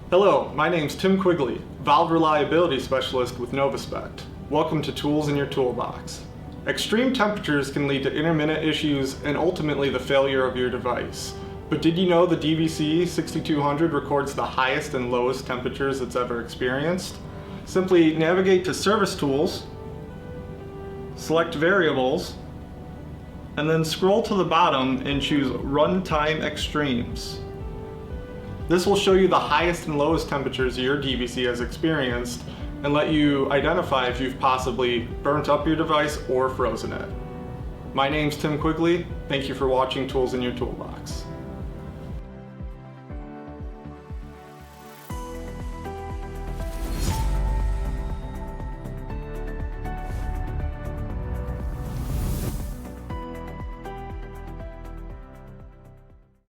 Hello, my name's Tim Quigley, Valve Reliability Specialist with Novaspect. Welcome to Tools in Your Toolbox. Extreme temperatures can lead to intermittent issues and ultimately the failure of your device. But did you know the DVC6200 records the highest and lowest temperatures it's ever experienced? Simply navigate to Service Tools, select Variables, and then scroll to the bottom and choose Run Time Extremes. This will show you the highest and lowest temperatures your DVC has experienced and let you identify if you've possibly burnt up your device or frozen it. My name's Tim Quigley. Thank you for watching Tools in Your Toolbox.